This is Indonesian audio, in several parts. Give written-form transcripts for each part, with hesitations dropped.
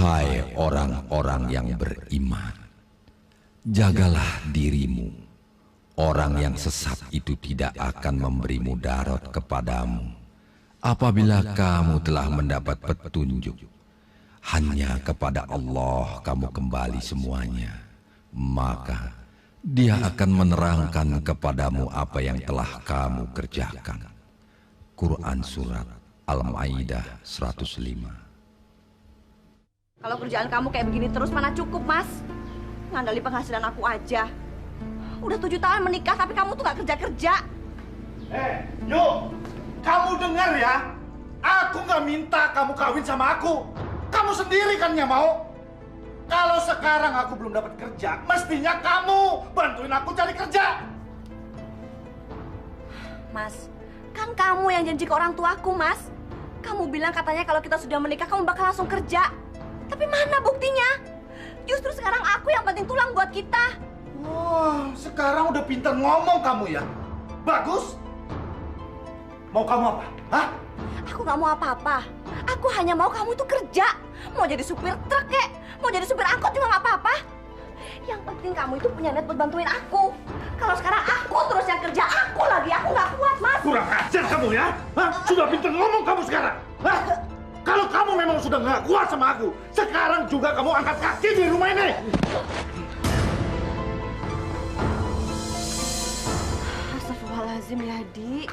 Hai orang-orang yang beriman, jagalah dirimu. Orang yang sesat itu tidak akan memberi mudarat kepadamu apabila kamu telah mendapat petunjuk. Hanya kepada Allah kamu kembali semuanya, maka Dia akan menerangkan kepadamu apa yang telah kamu kerjakan. Quran Surat Al-Ma'idah 105. Kalau kerjaan kamu kayak begini terus mana cukup, Mas? Ngandali penghasilan aku aja. Udah 7 tahun menikah tapi kamu tuh gak kerja-kerja. Yuk, kamu dengar ya. Aku gak minta kamu kawin sama aku. Kamu sendiri kan yang mau. Kalau sekarang aku belum dapat kerja, mestinya kamu bantuin aku cari kerja. Mas, kan kamu yang janji ke orang tuaku, Mas. Kamu bilang katanya kalau kita sudah menikah kamu bakal langsung kerja. Tapi mana buktinya? Justru sekarang aku yang penting tulang buat kita. Wah, sekarang udah pinter ngomong kamu ya. Bagus. Mau kamu apa? Hah? Aku gak mau apa-apa. Aku hanya mau kamu itu kerja. Mau jadi supir truk kek, mau jadi supir angkot juga gak apa-apa. Yang penting kamu itu punya niat buat bantuin aku. Kalau sekarang aku terus yang kerja aku lagi, aku gak kuat, Mas. Kurang ajar kamu ya. Hah? Sudah pinter ngomong kamu sekarang. Hah? Kalau kamu memang sudah nggak kuat sama aku, sekarang juga kamu angkat kaki di rumah ini. Astagfirullahaladzim ya, Di.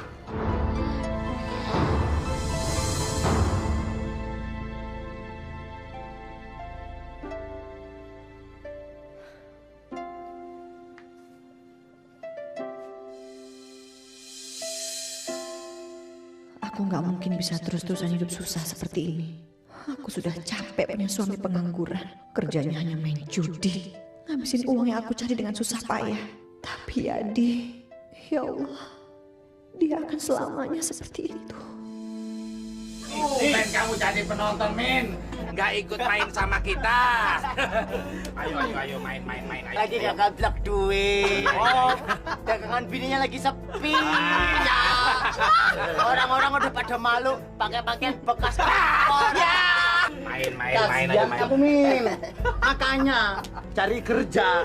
Aku nggak mungkin bisa terus-terusan hidup susah seperti ini. Aku sudah capek punya suami pengangguran. Kerjanya hanya main judi. Ngabisin uang yang aku cari dengan susah payah. Tapi Yadi, ya Allah, dia akan selamanya seperti itu. Min, kamu jadi penonton, Min. Nggak ikut main sama kita. Ayo, main. Ayo, lagi nggak gablak duit. Oh, dagangan bininya lagi sepi. Ya. Orang-orang udah pada malu pakai pakaian bekas kotor. Ya. Main. Kamu, Min. Makanya cari kerja.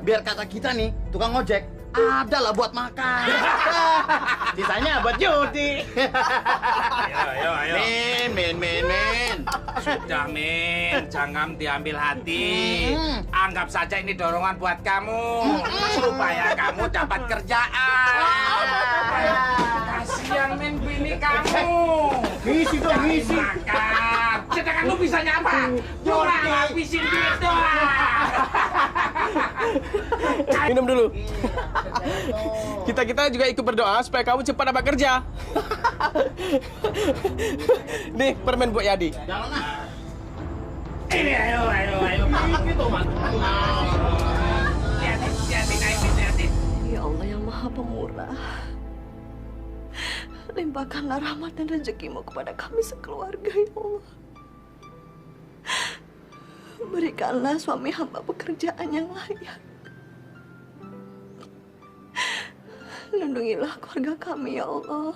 Biar kata kita nih, tukang ojek, ada lah buat makan. Sisanya buat judi. Ayo. Min. Sudah, Min. Jangan diambil hati. Anggap saja ini dorongan buat kamu. Supaya kamu dapat kerjaan. Kasihan, Min, bini kamu. Ngisi dong, ngisi. Makan. Sedangkan lu bisanya apa? Cuma ngabisin duit doang. Minum dulu. Kita juga ikut berdoa supaya kamu cepat dapat kerja. Nih, permen buat Yadi. Ini ayo. Gitu, Mas. Lihatin. Ya Allah yang Maha Pemurah, limpahkanlah rahmat dan rezekimu kepada kami sekeluarga, ya Allah. Berikanlah suami hamba pekerjaan yang layak. Lindungilah keluarga kami, ya Allah.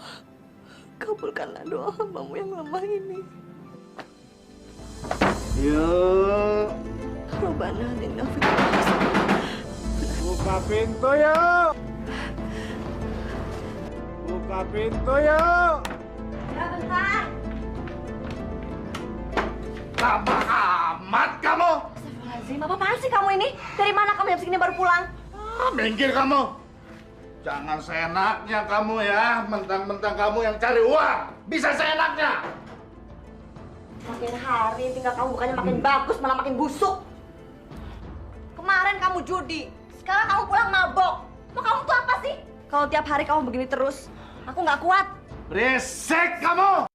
Kabulkanlah doa hambamu yang lemah ini. Yuk. Rabbana atina fid dunya hasanah. Buka pintu yuk. Buka pintu yuk. Ya, bentar. Lama amat kamu. Astagfirullahaladzim, apaan sih kamu ini? Dari mana kamu jam segini baru pulang? Minggir kamu. Jangan seenaknya kamu ya. Mentang-mentang kamu yang cari uang. Bisa seenaknya. Makin hari tinggal kamu bukannya makin bagus, malah makin busuk. Kemarin kamu judi, sekarang kamu pulang mabok. Mau kamu tuh apa sih? Kalau tiap hari kamu begini terus, aku nggak kuat. Berisik kamu.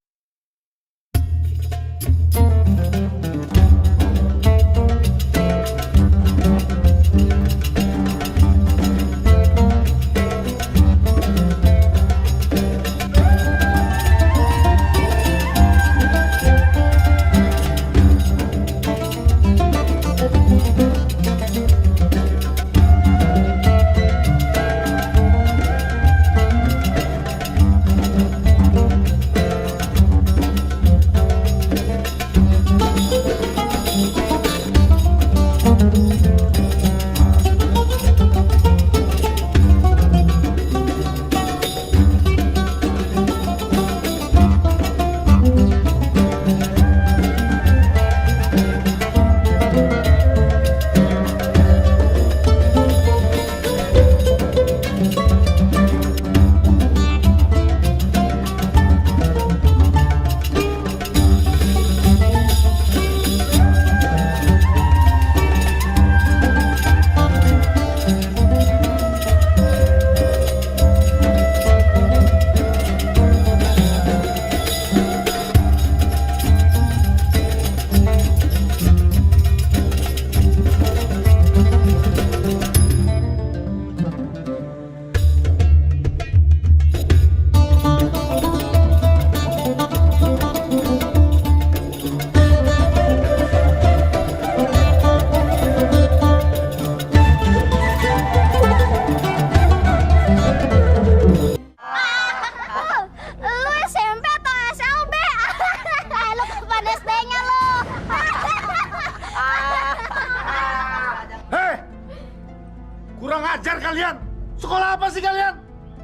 Sekolah apa sih kalian?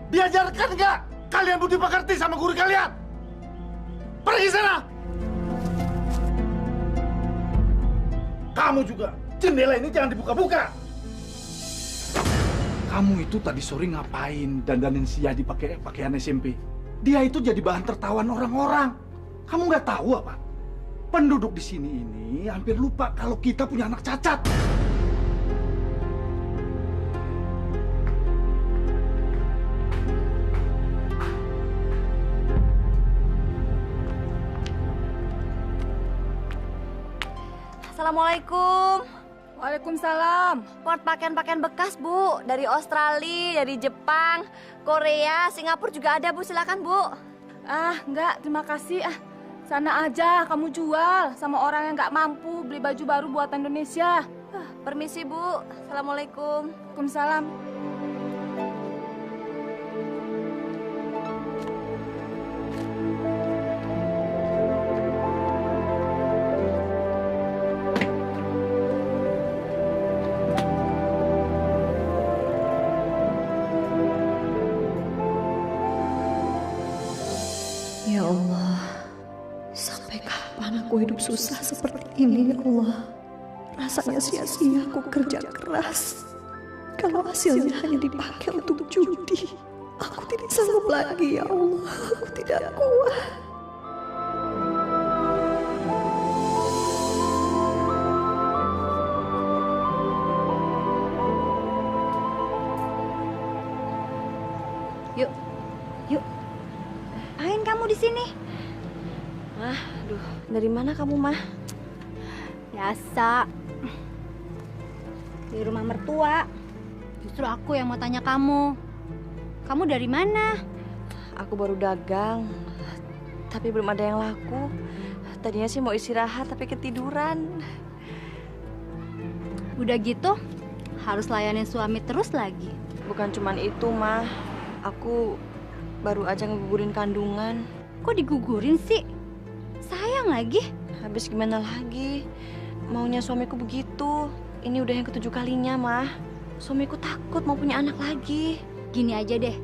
Diajarkan nggak kalian budi pekerti sama guru kalian? Pergi sana! Kamu juga, jendela ini jangan dibuka-buka. Kamu itu tadi sore ngapain dandanin si Yadi pakai pakaian SMP? Dia itu jadi bahan tertawan orang-orang. Kamu nggak tahu apa? Penduduk di sini ini hampir lupa kalau kita punya anak cacat. Assalamualaikum. Waalaikumsalam. Port pakaian-pakaian bekas, Bu. Dari Australia, dari Jepang, Korea, Singapura juga ada, Bu. Silakan, Bu. Enggak, terima kasih. Sana aja kamu jual sama orang yang nggak mampu beli baju baru buatan Indonesia. Permisi, Bu. Assalamualaikum. Waalaikumsalam. Ya Allah, sampai kapan aku hidup susah seperti ini ya Allah? Rasanya sia-sia aku kerja keras. Kalau hasilnya hanya dipakai untuk judi, aku tidak sanggup lagi ya Allah. Aku tidak kuat. Yuk. Yuk. Apain kamu di sini? Mah, aduh, dari mana kamu, Mah? Biasa. Di rumah mertua. Justru aku yang mau tanya kamu. Kamu dari mana? Aku baru dagang, tapi belum ada yang laku. Tadinya sih mau istirahat, tapi ketiduran. Udah gitu, harus layanin suami terus lagi. Bukan cuman itu, Mah. Aku baru aja ngegugurin kandungan. Kok digugurin sih? Sayang lagi. Habis gimana lagi? Maunya suamiku begitu. Ini udah yang ke-7 kalinya, Mah. Suamiku takut mau punya anak lagi. Gini aja deh,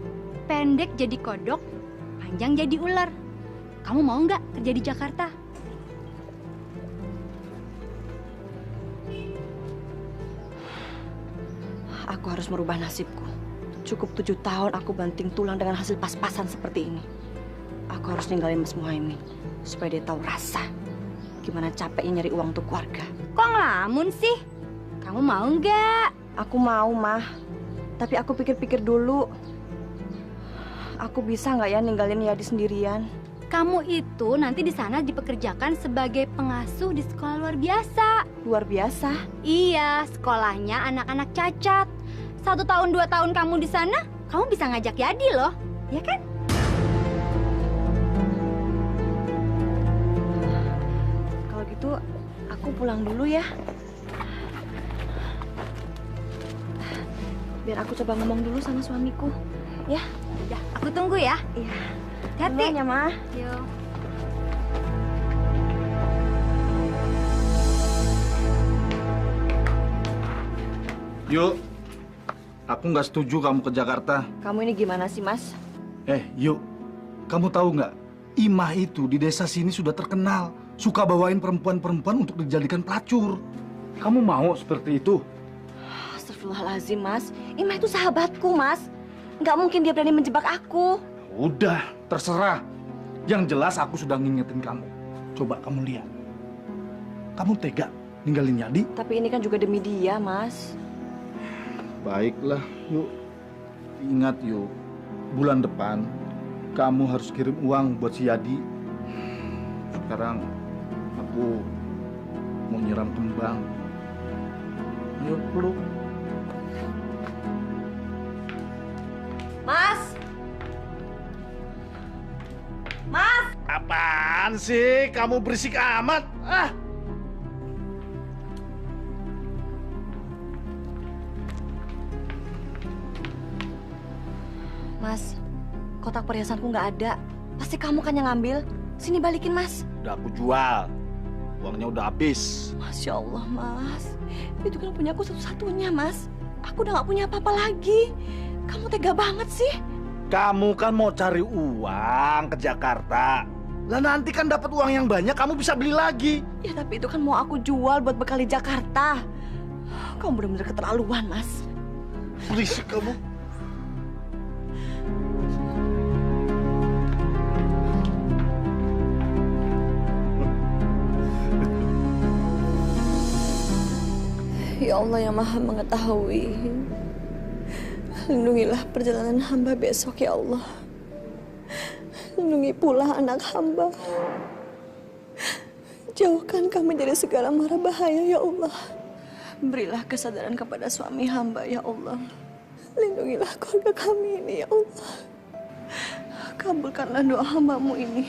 pendek jadi kodok, panjang jadi ular. Kamu mau nggak kerja di Jakarta? Aku harus merubah nasibku. Cukup 7 tahun aku banting tulang dengan hasil pas-pasan seperti ini. Aku harus ninggalin Mas Muhaimin supaya dia tahu rasa gimana capeknya nyari uang untuk keluarga. Kok ngelamun sih? Kamu mau nggak? Aku mau, Mah. Tapi aku pikir-pikir dulu. Aku bisa nggak ya ninggalin Yadi sendirian? Kamu itu nanti di sana dipekerjakan sebagai pengasuh di sekolah luar biasa. Luar biasa? Iya, sekolahnya anak-anak cacat. 1 tahun 2 tahun kamu di sana, kamu bisa ngajak Yadi loh, ya kan? Kalau gitu, aku pulang dulu ya. Biar aku coba ngomong dulu sama suamiku, ya. Udah, aku tunggu ya. Iya. Hati. Duluan ya, Mah. Yuk. Yuk, aku nggak setuju kamu ke Jakarta. Kamu ini gimana sih, Mas? Yuk, kamu tahu nggak? Imah itu di desa sini sudah terkenal. Suka bawain perempuan-perempuan untuk dijadikan pelacur. Kamu mau seperti itu? Astagfirullahaladzim, Mas. Imah itu sahabatku, Mas. Nggak mungkin dia berani menjebak aku. Udah, terserah. Yang jelas aku sudah ngingetin kamu. Coba kamu lihat. Kamu tega ninggalin Yadi? Tapi ini kan juga demi dia, Mas. Baiklah, yuk. Ingat, yuk. Bulan depan, kamu harus kirim uang buat si Yadi. Sekarang, aku mau nyiram kembang. Yuk, peluk. Mas! Mas! Apaan sih? Kamu berisik amat. Mas, kotak perhiasanku nggak ada. Pasti kamu kan yang ngambil. Sini balikin, Mas. Udah aku jual. Uangnya udah habis. Masya Allah, Mas. Itu kan punya aku satu-satunya, Mas. Aku udah nggak punya apa-apa lagi. Kamu tega banget sih. Kamu kan mau cari uang ke Jakarta. Lah nanti kan dapat uang yang banyak, kamu bisa beli lagi. Ya tapi itu kan mau aku jual buat bekal di Jakarta. Kamu benar-benar keterlaluan, Mas. Berisik kamu. Ya Allah yang Maha Mengetahui, lindungilah perjalanan hamba besok ya Allah. Lindungi pula anak hamba. Jauhkan kami dari segala mara bahaya ya Allah. Berilah kesadaran kepada suami hamba ya Allah. Lindungilah keluarga kami ini ya Allah. Kabulkanlah doa hambamu ini.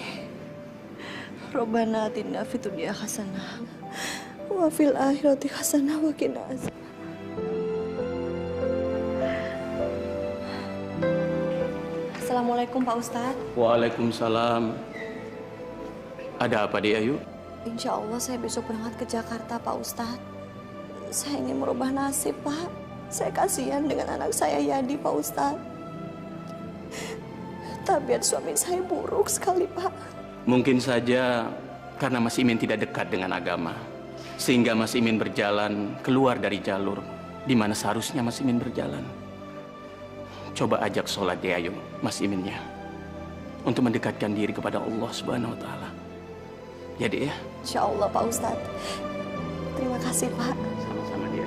Robbana atina fid dunya hasanah wa fil akhirati hasanah wa qina azab. Assalamualaikum Pak Ustadz. Waalaikumsalam. Ada apa dia, Ayu? Insya Allah saya besok berangkat ke Jakarta Pak Ustadz. Saya ingin merubah nasib Pak. Saya kasihan dengan anak saya Yadi Pak Ustadz. Tabiat suami saya buruk sekali Pak. Mungkin saja karena Mas Imin tidak dekat dengan agama, sehingga Mas Imin berjalan keluar dari jalur di mana seharusnya Mas Imin berjalan. Coba ajak sholat ya Ayu, Mas Iminnya, untuk mendekatkan diri kepada Allah Subhanahu Wa Taala. Ya Dek ya. Insya Allah Pak Ustadz. Terima kasih Pak. Sama-sama dia.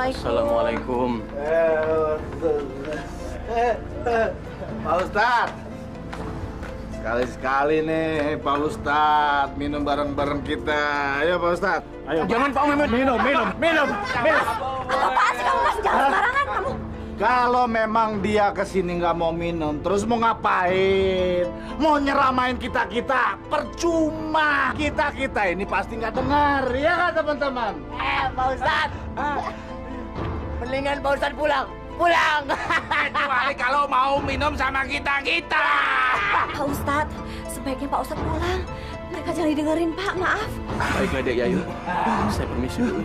Assalamualaikum. Assalamualaikum. Pak Ustadz. Sekali-sekali nih Pak Ustadz minum bareng-bareng kita. Ayo Pak Ustadz. Ayo. Jangan Pak Mehmet. Minum. Apaan sih kamu Mas? Jangan sembarangan kamu. Kalau memang dia kesini nggak mau minum, terus mau ngapain? Mau nyeramain kita-kita? Percuma. Kita-kita ini pasti nggak dengar, ya kan teman-teman? Pak Ustadz. Mendingan Pak Ustadz pulang. Kecuali kalau mau minum sama kita-kita. Pak Ustadz, sebaiknya Pak Ustadz pulang. Mereka jangan didengerin Pak, maaf. Baiklah Dek Ayu. Saya permisi dulu.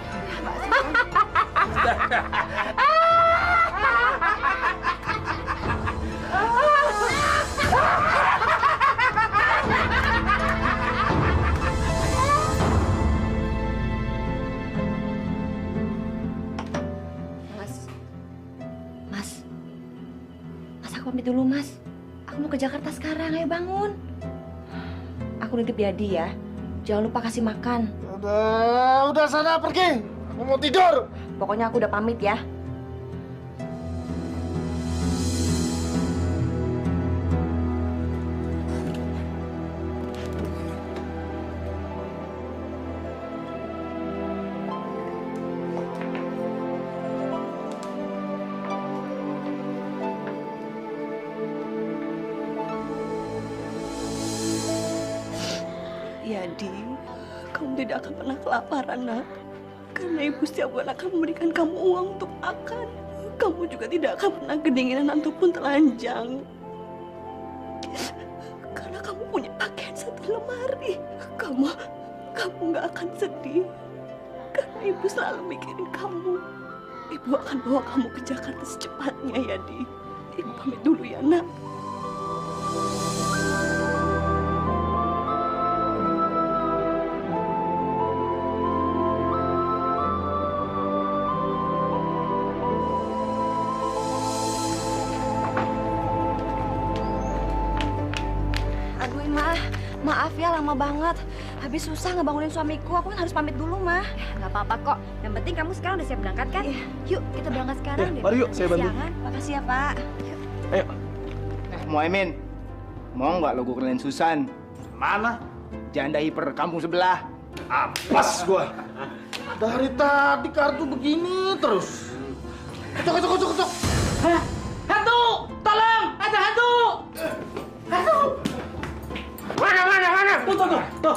Pamit dulu Mas, aku mau ke Jakarta sekarang, ayo bangun. Aku nitip Yadi ya, jangan lupa kasih makan. Udah sana pergi, aku mau tidur. Pokoknya aku udah pamit ya. Yadi, kamu tidak akan pernah kelaparan, nak. Karena ibu setiap bulan akan memberikan kamu uang untuk makan. Kamu juga tidak akan pernah kedinginan ataupun telanjang. Karena kamu punya pakaian satu lemari. Kamu nggak akan sedih. Karena ibu selalu mikirin kamu. Ibu akan bawa kamu ke Jakarta secepatnya, Yadi. Ibu pamit dulu ya, nak. Maaf ya lama banget. Habis susah ngebangunin suamiku. Aku kan harus pamit dulu, Mah. Nggak apa-apa kok. Yang penting kamu sekarang udah siap berangkat kan? Iya. Yuk, kita berangkat sekarang deh. Mari yuk, saya bantu. Kesiangan. Makasih ya, Pak. Yuk. Ayo. Muhaimin, mau nggak lo gue kenalin Susan? Mana? Janda hiper kampung sebelah. Apes gua. Dari tadi kartu begini terus. Kocok. Hah? Hantu! Tolong! Ada hantu! Hantu! Mana? Tuh.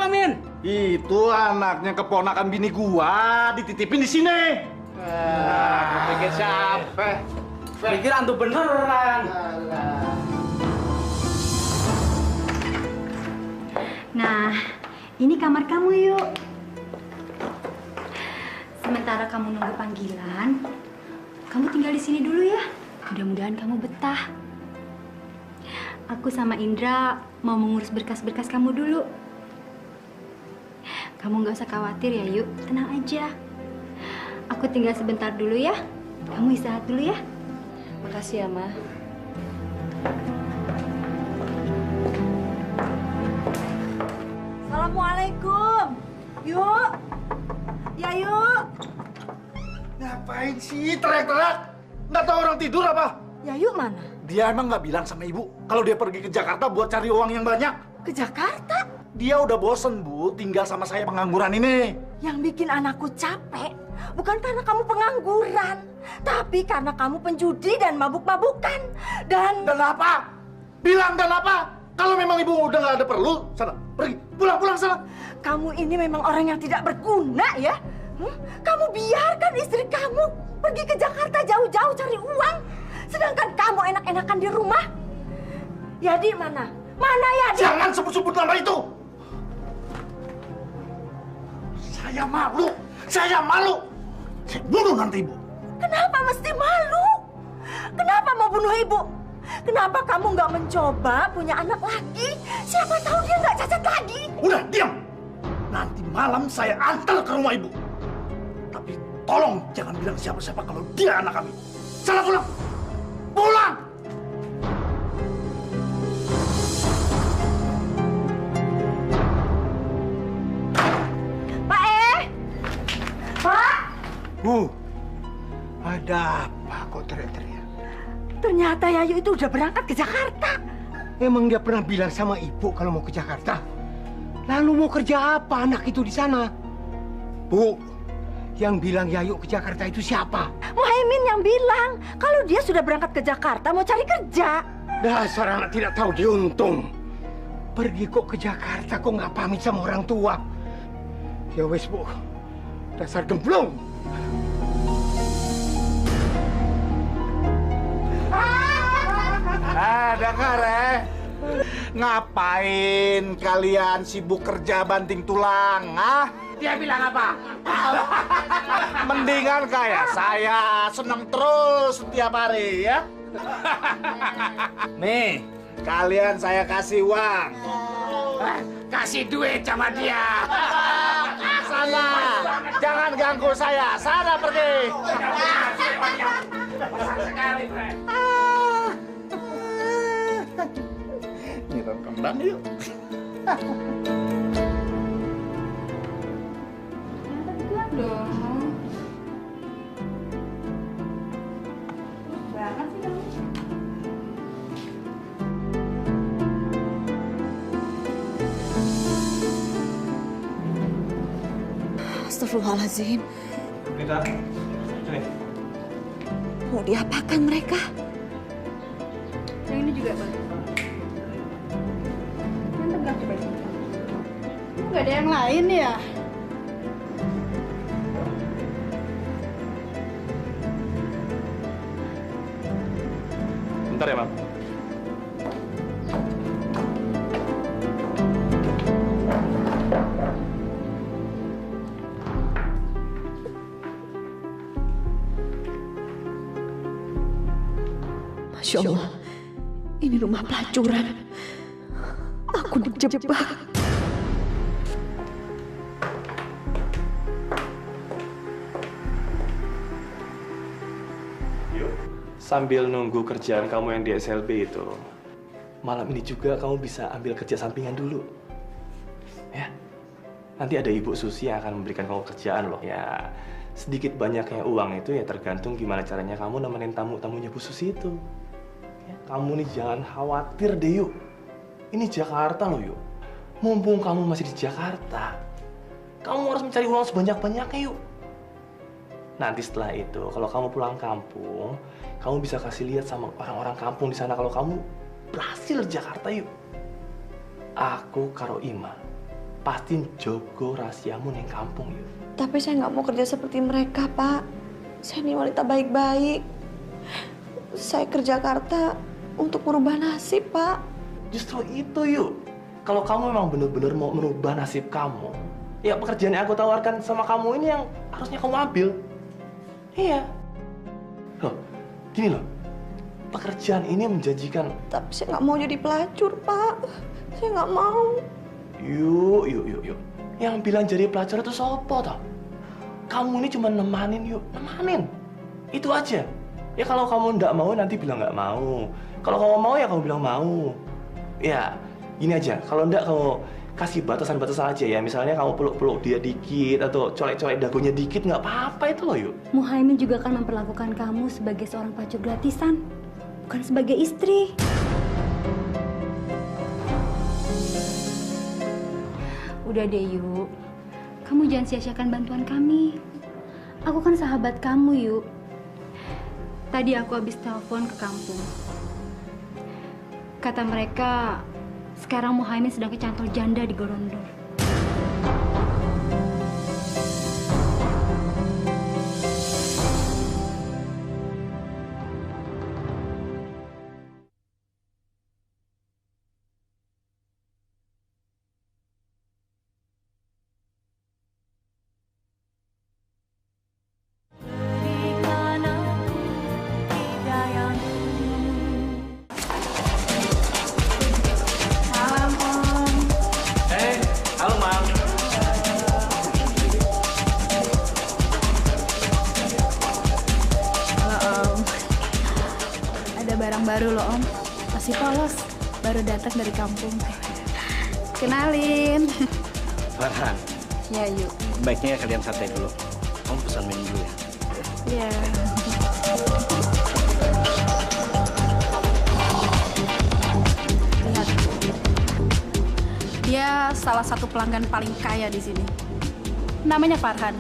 siapa, Min? Itu anaknya keponakan bini gua, dititipin di sini. Pikir siapa? Pikir antu beneran. Nah, ini kamar kamu yuk. Sementara kamu nunggu panggilan, kamu tinggal di sini dulu ya. Mudah-mudahan kamu betah. Aku sama Indra mau mengurus berkas-berkas kamu dulu. Kamu nggak usah khawatir ya, yuk. Tenang aja. Aku tinggal sebentar dulu ya. Kamu istirahat dulu ya. Makasih ya, Ma. Assalamualaikum. Yuk. Ya, yuk. Ngapain sih teriak-teriak? Nggak tahu orang tidur apa? Ya, yuk mana? Dia emang nggak bilang sama ibu kalau dia pergi ke Jakarta buat cari uang yang banyak? Ke Jakarta? Dia udah bosen, Bu, tinggal sama saya pengangguran ini. Yang bikin anakku capek bukan karena kamu pengangguran, tapi karena kamu penjudi dan mabuk-mabukan. Dan apa? Bilang dan apa? Kalau memang ibu udah nggak ada perlu, sana pergi, pulang sana. Kamu ini memang orang yang tidak berguna ya. Kamu biarkan istri kamu pergi ke Jakarta jauh-jauh cari uang, sedangkan kamu enak-enakan di rumah. Yadi mana? Mana Yadi? Jangan sebut-sebut nama itu. Saya malu. Saya bunuh nanti ibu. Kenapa mesti malu? Kenapa mau bunuh ibu? Kenapa kamu nggak mencoba punya anak lagi? Siapa tahu dia nggak cacat lagi. Udah, diam. Nanti malam saya antar ke rumah ibu. Tapi tolong jangan bilang siapa-siapa kalau dia anak kami. Sana pulang. Pulang! Pak! Ada apa kok teriak-teriak? Ternyata Yayu itu udah berangkat ke Jakarta. Emang dia pernah bilang sama ibu kalau mau ke Jakarta? Lalu mau kerja apa anak itu di sana? Bu, yang bilang Yayu ke Jakarta itu siapa? Muhaimin yang bilang kalau dia sudah berangkat ke Jakarta mau cari kerja. Dasar anak tidak tahu diuntung. Pergi kok ke Jakarta kok nggak pamit sama orang tua. Ya wes Bu, dasar gemblong. Dengar ngapain kalian sibuk kerja banting tulang, Dia bilang apa? Mendingan kayak saya seneng terus setiap hari ya. Nih, kalian saya kasih uang. Kasih duit sama dia. Sana, jangan ganggu saya. Sana pergi. Sekali, Bre. Nyiram kembang yuk. Dong. Banget sih kamu. Astagfirullahaladzim. Rita, sini. Mau diapakan mereka? Yang ini juga boleh. Yang tegak coba. Nggak ada yang lain ya? Bentar ya, Mam. Masya Allah, ini rumah pelacuran. Aku dijebak. Sambil nunggu kerjaan kamu yang di SLB itu, malam ini juga kamu bisa ambil kerja sampingan dulu. Ya, nanti ada Ibu Susi yang akan memberikan kamu kerjaan loh. Ya, sedikit banyaknya uang itu ya tergantung gimana caranya kamu nemenin tamu-tamunya Bu Susi itu. Ya, kamu nih jangan khawatir deh yuk. Ini Jakarta loh yuk. Mumpung kamu masih di Jakarta, kamu harus mencari uang sebanyak-banyaknya yuk. Nanti setelah itu, kalau kamu pulang kampung, kamu bisa kasih lihat sama orang-orang kampung di sana kalau kamu berhasil di Jakarta yuk. Aku karo Ima pasti jogo rahasiamu ning kampung yuk. Tapi saya nggak mau kerja seperti mereka, Pak. Saya ini wanita baik-baik. Saya ke Jakarta untuk merubah nasib, Pak. Justru itu yuk. Kalau kamu memang benar-benar mau merubah nasib kamu, ya pekerjaan yang aku tawarkan sama kamu ini yang harusnya kamu ambil. Iya. Loh, gini loh. Pekerjaan ini menjanjikan. Tapi saya nggak mau jadi pelacur, Pak. Saya nggak mau. Yuk. Yang bilang jadi pelacur itu sopo toh? Kamu ini cuma nemanin yuk, nemanin. Itu aja. Ya kalau kamu nggak mau nanti bilang nggak mau. Kalau kamu mau ya kamu bilang mau. Ya, gini aja. Kalau nggak kamu kasih batasan-batasan aja ya. Misalnya kamu peluk-peluk dia dikit atau colek-colek dagunya dikit, nggak apa-apa itu loh yuk. Muhaimin juga akan memperlakukan kamu sebagai seorang pelacur gratisan, bukan sebagai istri. Udah deh yuk, kamu jangan sia-siakan bantuan kami. Aku kan sahabat kamu yuk. Tadi aku habis telepon ke kampung. Kata mereka, sekarang Muhaimin sedang kecantol janda di Gorondor. Baru loh Om, masih polos, baru datang dari kampung. Kenalin. Farhan. Ya yuk. Baiknya kalian santai dulu. Om pesan minum dulu ya. Iya. Lihat. Dia salah satu pelanggan paling kaya di sini. Namanya Farhan.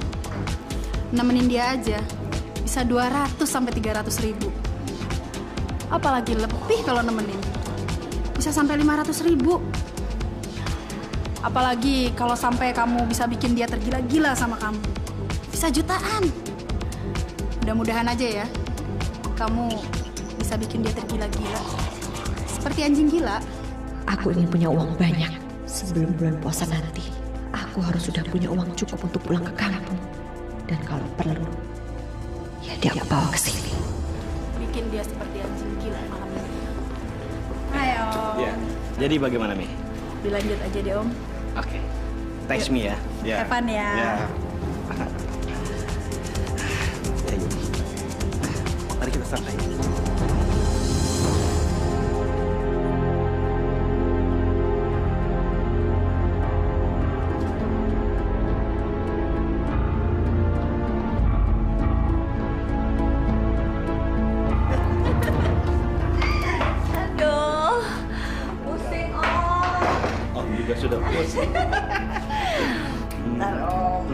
Nemenin dia aja bisa 200 sampai 300 ribu. Apalagi lebih kalau nemenin. Bisa sampai 500 ribu. Apalagi kalau sampai kamu bisa bikin dia tergila-gila sama kamu. Bisa jutaan. Mudah-mudahan aja ya, kamu bisa bikin dia tergila-gila. Seperti anjing gila. Aku ingin punya uang banyak sebelum bulan puasa nanti. Aku harus sudah punya uang cukup untuk pulang ke kampung. Dan kalau perlu, ya dia aku bawa ke sini. Bikin dia seperti anjing gila malam ini. Ayo. Ya. Jadi bagaimana Mi? Dilanjut aja deh Om. Oke. Thanks Mi ya. Ya. Have fun ya. Ya. Mari kita santai. Sudah pusing. Bentar Om.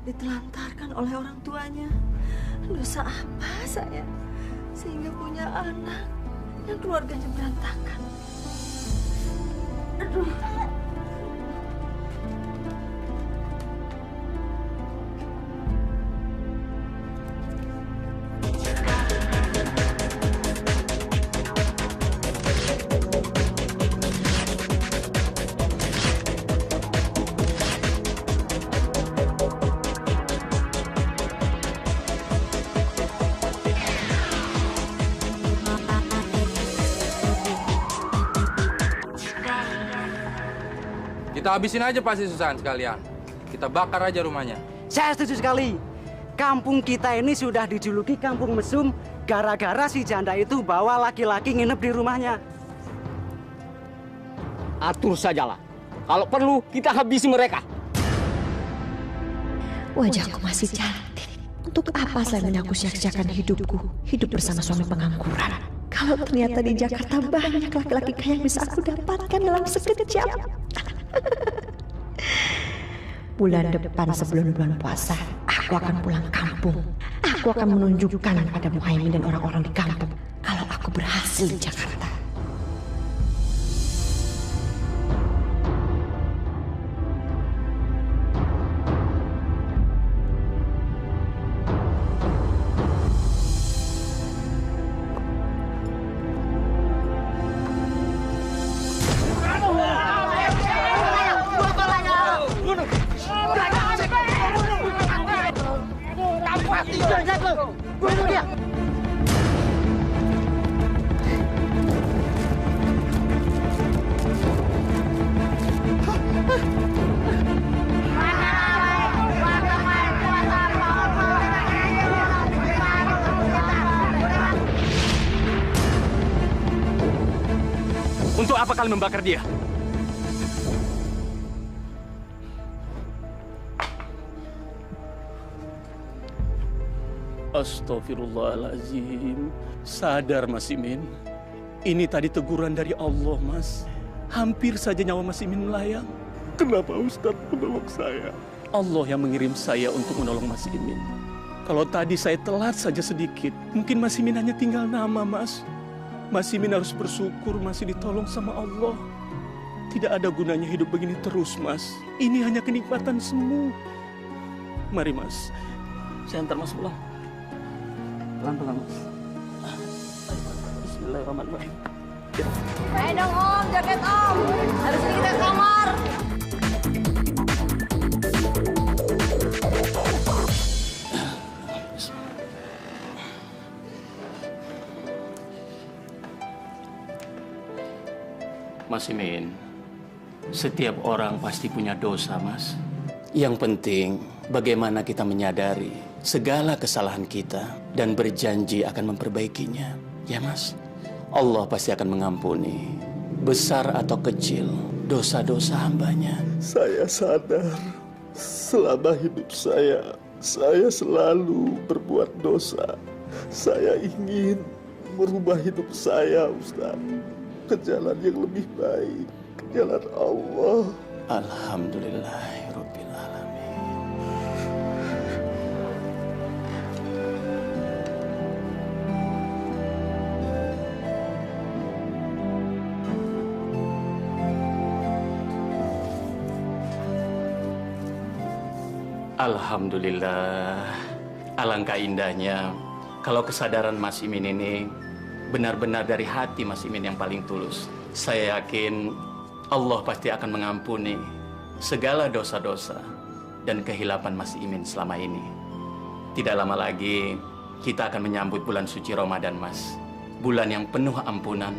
ditelantarkan oleh orang tuanya. Dosa apa saya sehingga punya anak dan keluarganya berantakan. Aduh. Kita habisin aja pasti Susan sekalian. Kita bakar aja rumahnya. Saya setuju sekali. Kampung kita ini sudah dijuluki kampung mesum gara-gara si janda itu bawa laki-laki nginep di rumahnya. Atur sajalah. Kalau perlu kita habisi mereka. Wajahku masih cantik. Untuk apa saya menyaku sia-siakan hidupku? Hidup bersama suami pengangguran. Kalau ternyata di Jakarta banyak laki-laki kaya yang bisa aku dapatkan dalam sekejap. Bulan depan sebelum bulan puasa, aku akan pulang kampung. Aku akan menunjukkan pada Muhaimin dan orang-orang di kampung kalau aku berhasil di Jakarta. Bunuh dia! Untuk apa kalian membakar dia? Astaghfirullahaladzim. Sadar Mas Imin. Ini tadi teguran dari Allah, Mas. Hampir saja nyawa Mas Imin melayang. Kenapa Ustadz menolong saya? Allah yang mengirim saya untuk menolong Mas Imin. Kalau tadi saya telat saja sedikit, mungkin Mas Imin hanya tinggal nama, Mas. Mas Imin harus bersyukur masih ditolong sama Allah. Tidak ada gunanya hidup begini terus, Mas. Ini hanya kenikmatan semu. Mari, Mas. Saya antar Mas pulang. Pelan-pelan, Mas. Bismillahirrahmanirrahim. Ayo dong Om, jaket Om. Habis ini kita ke kamar. Mas Imin, setiap orang pasti punya dosa, Mas. Yang penting, bagaimana kita menyadari segala kesalahan kita dan berjanji akan memperbaikinya. Ya, Mas? Allah pasti akan mengampuni, besar atau kecil, dosa-dosa hambanya. Saya sadar, selama hidup saya selalu berbuat dosa. Saya ingin merubah hidup saya, Ustaz, ke jalan yang lebih baik, ke jalan Allah. Alhamdulillahirabbil alamin. Alhamdulillah. Alangkah indahnya kalau kesadaran Mas Imin ini benar-benar dari hati Mas Imin yang paling tulus. Saya yakin Allah pasti akan mengampuni segala dosa-dosa dan kehilapan Mas Imin selama ini. Tidak lama lagi kita akan menyambut bulan suci Ramadan, Mas. Bulan yang penuh ampunan.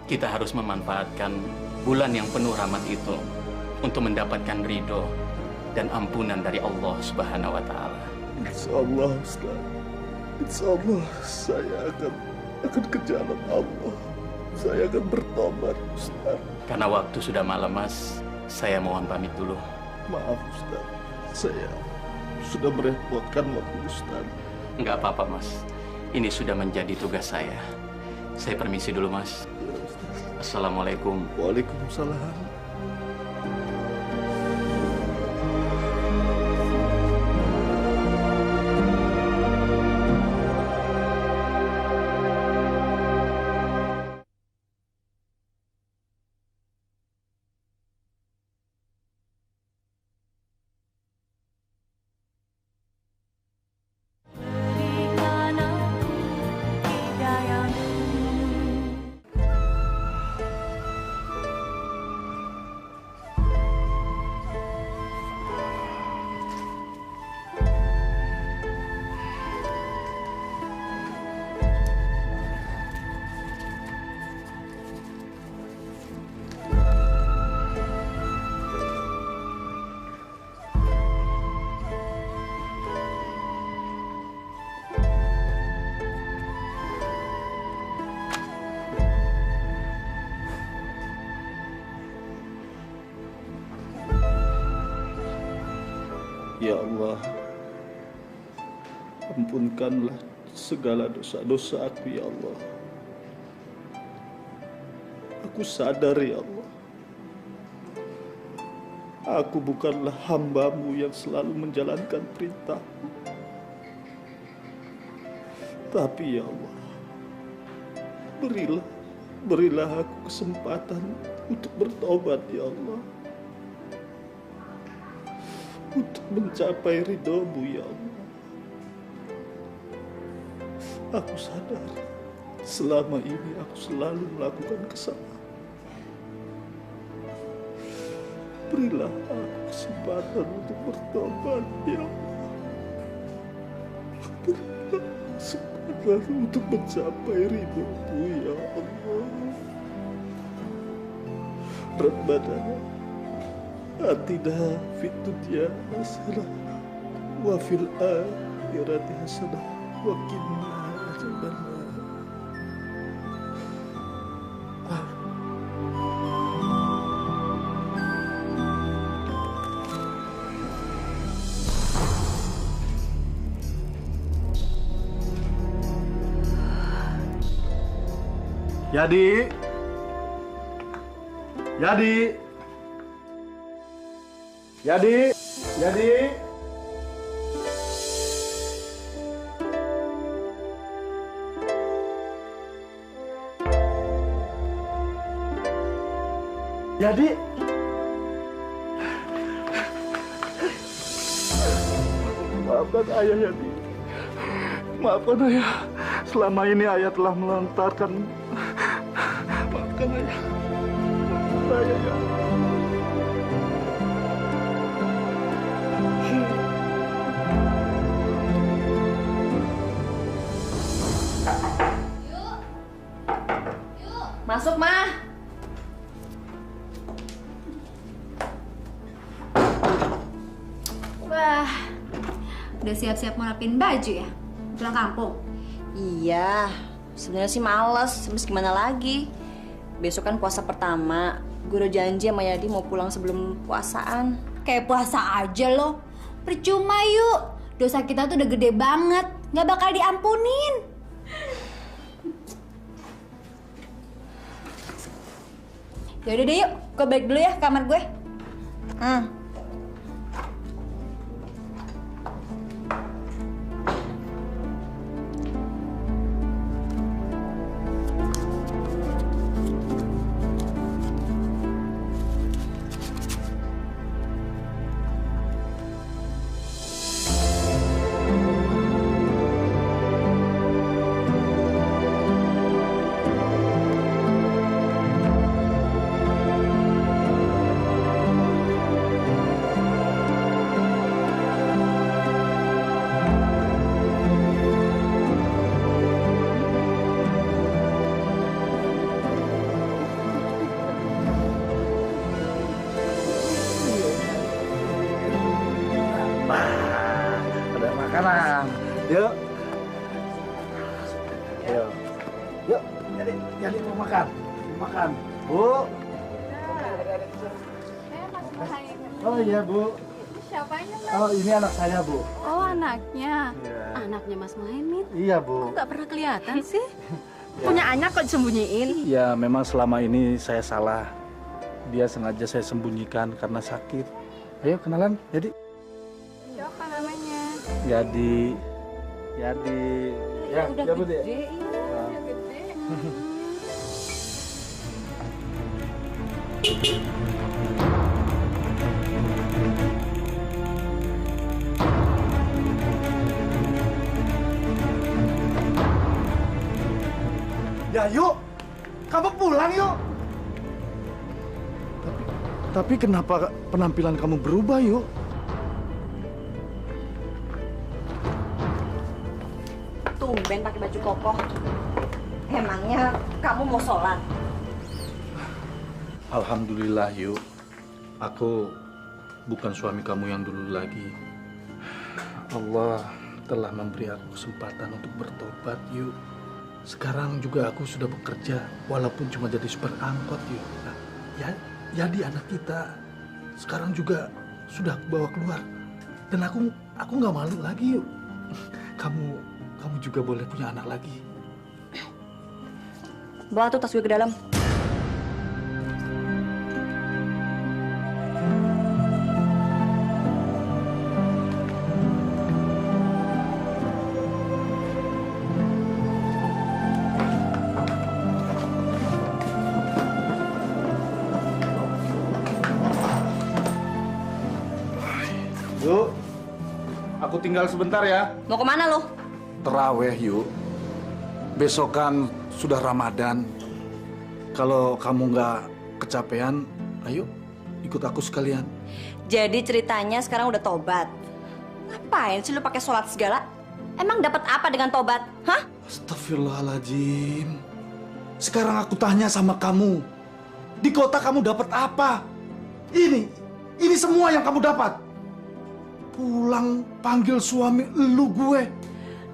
Kita harus memanfaatkan bulan yang penuh rahmat itu untuk mendapatkan ridho dan ampunan dari Allah Subhanahu wa Ta'ala. Insyaallah, Ustaz. Insyaallah saya akan ke jalan Allah. Saya akan bertobat, Ustaz. Karena waktu sudah malam, Mas, saya mohon pamit dulu. Maaf, Ustaz. Saya sudah merepotkan waktu Ustaz. Enggak apa-apa, Mas. Ini sudah menjadi tugas saya. Saya permisi dulu, Mas. Ya, Ustaz. Assalamualaikum. Waalaikumsalam. Ya Allah, ampunkanlah segala dosa-dosa aku ya Allah. Aku sadar ya Allah, aku bukanlah hamba-Mu yang selalu menjalankan perintah-Mu. Tapi ya Allah, berilah aku kesempatan untuk bertobat ya Allah, untuk mencapai ridho-Mu ya Allah. Aku sadar selama ini aku selalu melakukan kesalahan. Berilah aku kesempatan untuk bertobat ya Allah. Berilah kesempatan untuk mencapai ridho-Mu ya Allah. Rabbana atina fid dunya hasanah wa fil akhirati hasanah wa qina adzabannar. Yadi. Yadi. Yadi. Yadi. Yadi. Maafkan ayah Yadi. Maafkan ayah. Selama ini ayah telah melontarkan. Maafkan ayah. Maafkan ayah ya. Masuk, Ma. Wah, udah siap-siap mau rapin baju ya? Pulang kampung? Iya, sebenarnya sih males. Habis gimana lagi? Besok kan puasa pertama. Gue udah janji sama Yadi mau pulang sebelum puasaan. Kayak puasa aja loh. Percuma yuk. Dosa kita tuh udah gede banget. Nggak bakal diampunin. Yaudah deh yuk. Gue balik dulu ya ke kamar gue. Ada makanan. Yuk. Yuk. Yuk. Jadi mau makan. Makan. Bu. Oh iya, Bu. Siapanya, Mas? Oh, ini anak saya, Bu. Oh, anaknya. Iya. Anaknya Mas Muhaimin. Iya, Bu. Kok nggak pernah kelihatan sih? Punya anak kok disembunyiin? Ya, memang selama ini saya salah. Dia sengaja saya sembunyikan karena sakit. Ayo kenalan, Yadi. Siapa namanya? Yadi. Yadi. Ya, udah ya, Bu, gede, ya. iya, udah gede. Ya, yuk. Kamu pulang, yuk. Tapi kenapa penampilan kamu berubah, yuk? Tumben pakai baju kokoh. Emangnya kamu mau sholat? Alhamdulillah, yuk. Aku bukan suami kamu yang dulu lagi. Allah telah memberi aku kesempatan untuk bertobat, yuk. Sekarang juga aku sudah bekerja, walaupun cuma jadi supir angkot, yuk. Nah, ya, jadi anak kita sekarang juga sudah aku bawa keluar. Dan aku nggak malu lagi, Yuk. Kamu juga boleh punya anak lagi. Bawa tuh tas gue ke dalam. Yuk, aku tinggal sebentar ya. Mau kemana lo? Terawih, Yuk. Besok kan sudah Ramadan. Kalau kamu nggak kecapean, ayo ikut aku sekalian. Jadi ceritanya sekarang udah tobat. Ngapain sih lu pakai sholat segala? Emang dapat apa dengan tobat? Hah? Astagfirullahaladzim. Sekarang aku tanya sama kamu. Di kota kamu dapat apa? Ini semua yang kamu dapat. Pulang panggil suami lu gue.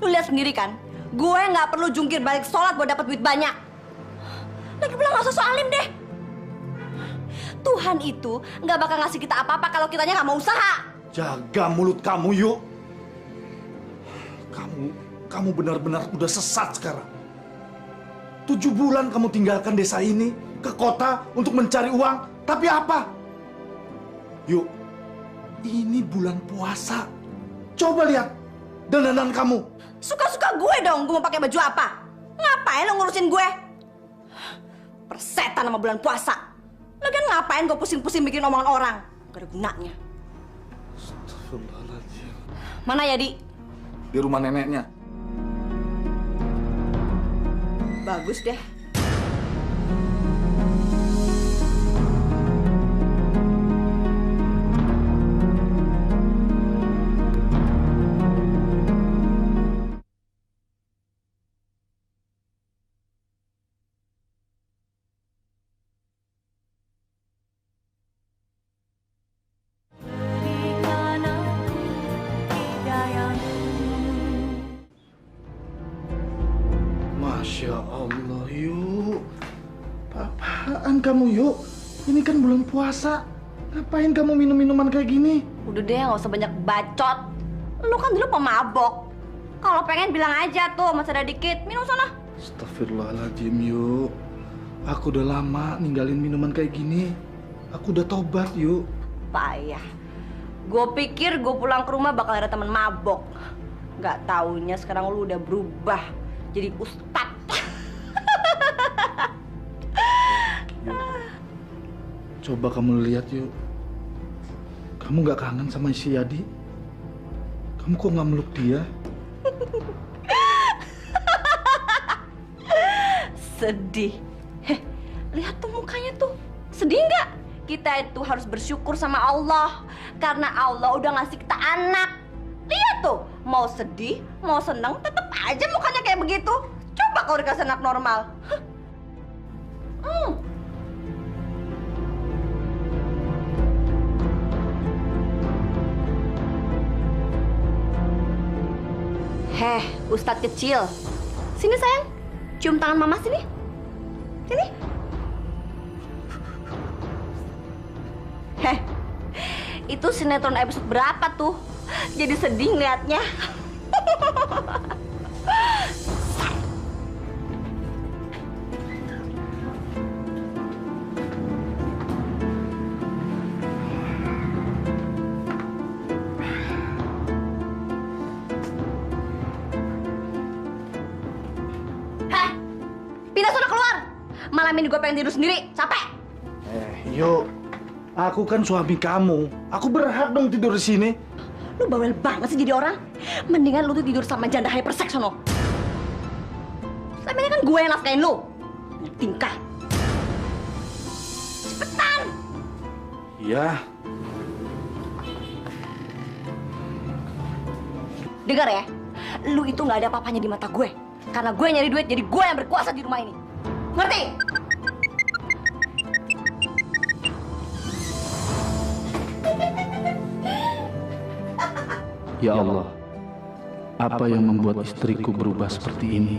Lu lihat sendiri kan? Gue nggak perlu jungkir balik sholat buat dapat duit banyak. Lagi pula nggak usah soalim deh. Tuhan itu nggak bakal ngasih kita apa-apa kalau kitanya nggak mau usaha. Jaga mulut kamu, Yuk. Kamu benar-benar udah sesat sekarang. 7 bulan kamu tinggalkan desa ini ke kota untuk mencari uang. Tapi apa? Yuk, ini bulan puasa. Coba lihat dandanan kamu. Suka-suka gue dong, gue mau pakai baju apa? Ngapain lo ngurusin gue? Persetan sama bulan puasa. Lagian ngapain gue pusing-pusing bikin omongan orang? Gak ada gunanya. Astagfirullahaladzim. Mana ya, Di? Di rumah neneknya. Bagus deh. Masya Allah, Yuk. Apaan kamu, Yuk? Ini kan bulan puasa. Ngapain kamu minum minuman kayak gini? Udah deh, nggak usah banyak bacot. Lu kan dulu pemabok. Kalau pengen bilang aja tuh, masih ada dikit. Minum sana. Astagfirullahaladzim, Yuk. Aku udah lama ninggalin minuman kayak gini. Aku udah tobat, Yuk. Payah. Gue pikir gue pulang ke rumah bakal ada teman mabok. Nggak taunya sekarang lu udah berubah jadi ustad. Coba kamu lihat, Yuk. Kamu nggak kangen sama si Yadi? Kamu kok nggak meluk dia? Sedih. Heh, lihat tuh mukanya tuh. Sedih nggak? Kita itu harus bersyukur sama Allah. Karena Allah udah ngasih kita anak. Lihat tuh, mau sedih, mau seneng, tetep aja mukanya kayak begitu. Coba kalau dikasih anak normal. Heh, Ustadz kecil. Sini sayang, cium tangan mama sini. Sini. Heh, itu sinetron episode berapa tuh? Jadi sedih ngeliatnya. Heh, pindah sana keluar. Malam ini gue pengen tidur sendiri, capek. Yuk. Aku kan suami kamu. Aku berhak dong tidur di sini. Lu bawel banget sih jadi orang. Mendingan lu tuh tidur sama janda hypersex sono. Selama ini kan gue yang nafkain lu. Banyak tingkah. Cepetan. Iya. Dengar ya, lu itu nggak ada apa-apanya di mata gue. Karena gue nyari duit, jadi gue yang berkuasa di rumah ini. Ngerti? Ya Allah, apa yang membuat istriku berubah seperti ini?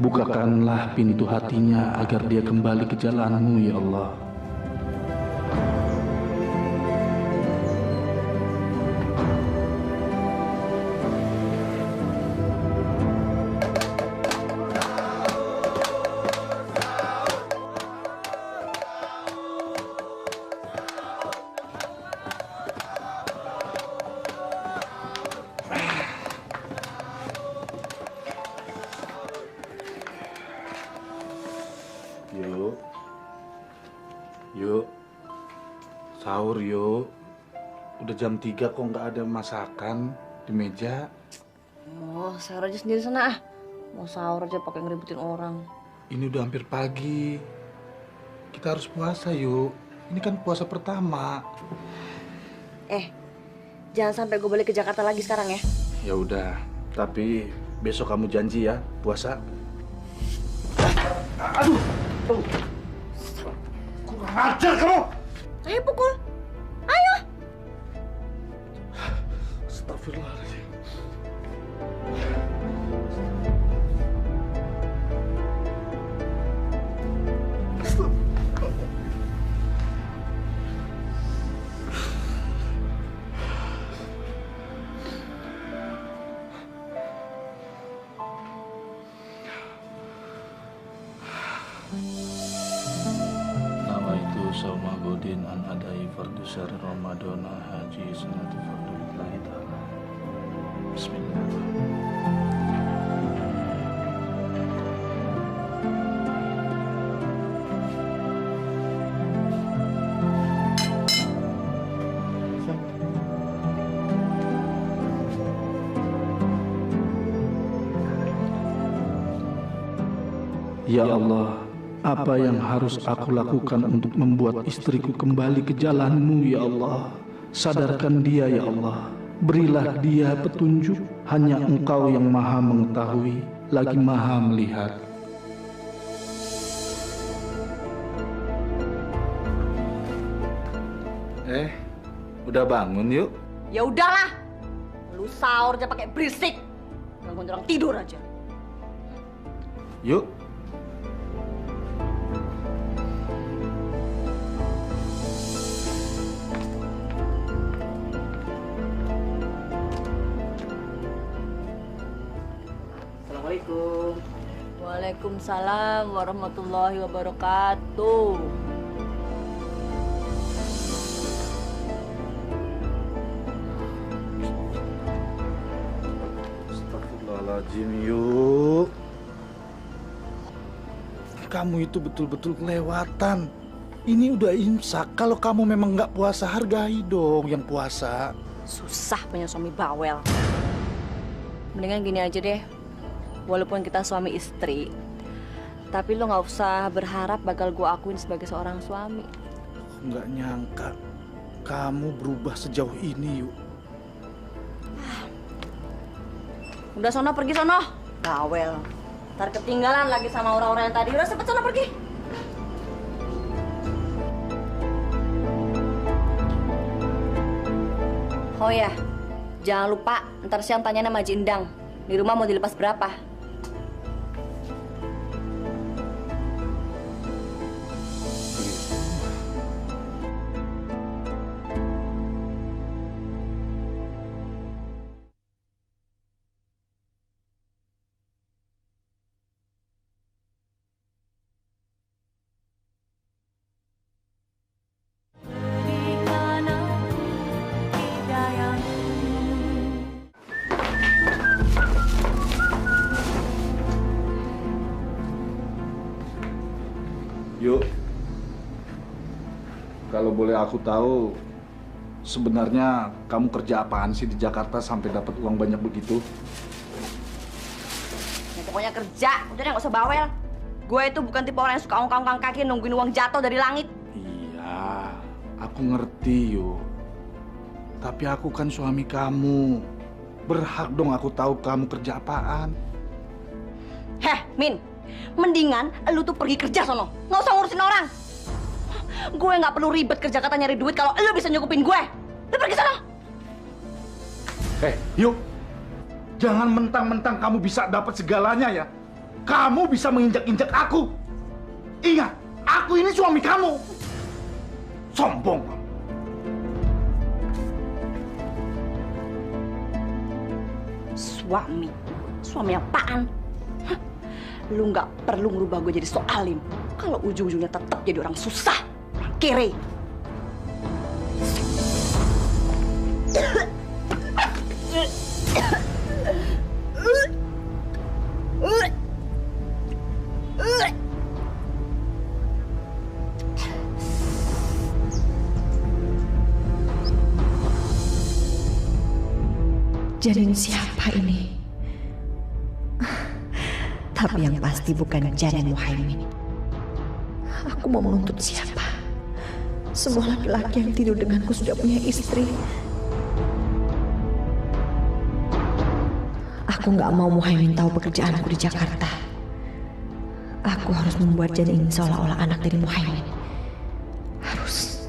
Bukakanlah pintu hatinya agar dia kembali ke jalan-Mu, ya Allah. sahur yuk. Udah jam 3 kok nggak ada masakan di meja. Oh, sahur aja sendiri sana. Mau sahur aja pakai ngeributin orang. Ini udah hampir pagi. Kita harus puasa yuk. Ini kan puasa pertama. Jangan sampai gue balik ke Jakarta lagi sekarang ya. Ya udah, tapi besok kamu janji ya puasa. Aduh. Kurang ajar kamu. Ayo pukul. Ayo. Astagfirullahaladzim. Nawaitu sauma godin an adai fardu syahri ramadana haji sanati fardu lillahi ta'ala. Bismillahirrahmanirrahim. Ya Allah, apa yang harus aku lakukan untuk membuat istriku kembali ke jalan-Mu, ya Allah? Sadarkan dia, ya Allah. Berilah dia petunjuk. Hanya Engkau yang maha mengetahui, lagi maha melihat. Udah bangun yuk. Ya udahlah. Lu sahur aja pakai berisik. Gangguin orang tidur aja. Yuk. Assalamualaikum. Waalaikumsalam warahmatullahi wabarakatuh. Astagfirullahaladzim yuk. Kamu itu betul-betul kelewatan. Ini udah imsak. Kalau kamu memang nggak puasa, hargai dong yang puasa. Susah punya suami bawel. Mendingan gini aja deh. Walaupun kita suami istri, tapi lo nggak usah berharap bakal gue akuin sebagai seorang suami. Nggak nyangka kamu berubah sejauh ini yuk. Udah sono pergi sono. Bawel. Ntar ketinggalan lagi sama orang-orang yang tadi. Udah cepet sono pergi. Oh ya, jangan lupa ntar siang tanya sama Haji Endang. Di rumah mau dilepas berapa? Yuk, kalau boleh aku tahu, sebenarnya kamu kerja apaan sih di Jakarta sampai dapat uang banyak begitu? Ya, pokoknya kerja, udah nggak usah bawel. Gue itu bukan tipe orang yang suka ongkang-ongkang kaki nungguin uang jatuh dari langit. Iya, aku ngerti yuk. Tapi aku kan suami kamu. Berhak dong aku tahu kamu kerja apaan. Heh, Min. Mendingan lu tuh pergi kerja sono. Nggak usah ngurusin orang. Gue nggak perlu ribet kerja kata nyari duit kalau lu bisa nyukupin gue. Lu pergi sono. Yuk. Jangan mentang-mentang kamu bisa dapat segalanya ya. Kamu bisa menginjak-injak aku. Ingat, aku ini suami kamu. Sombong. Suami? Suami apaan? Hah, lu nggak perlu ngerubah gue jadi soalim. Kalau ujung-ujungnya tetap jadi orang susah, orang kere. Janin siapa ini? Tapi yang pasti bukan janin Muhaimin. Aku mau menuntut siapa? Semua laki-laki yang tidur denganku sudah punya istri. Aku nggak mau Muhaimin tahu pekerjaanku di Jakarta. Aku harus membuat janin ini seolah-olah anak dari Muhaimin. Harus.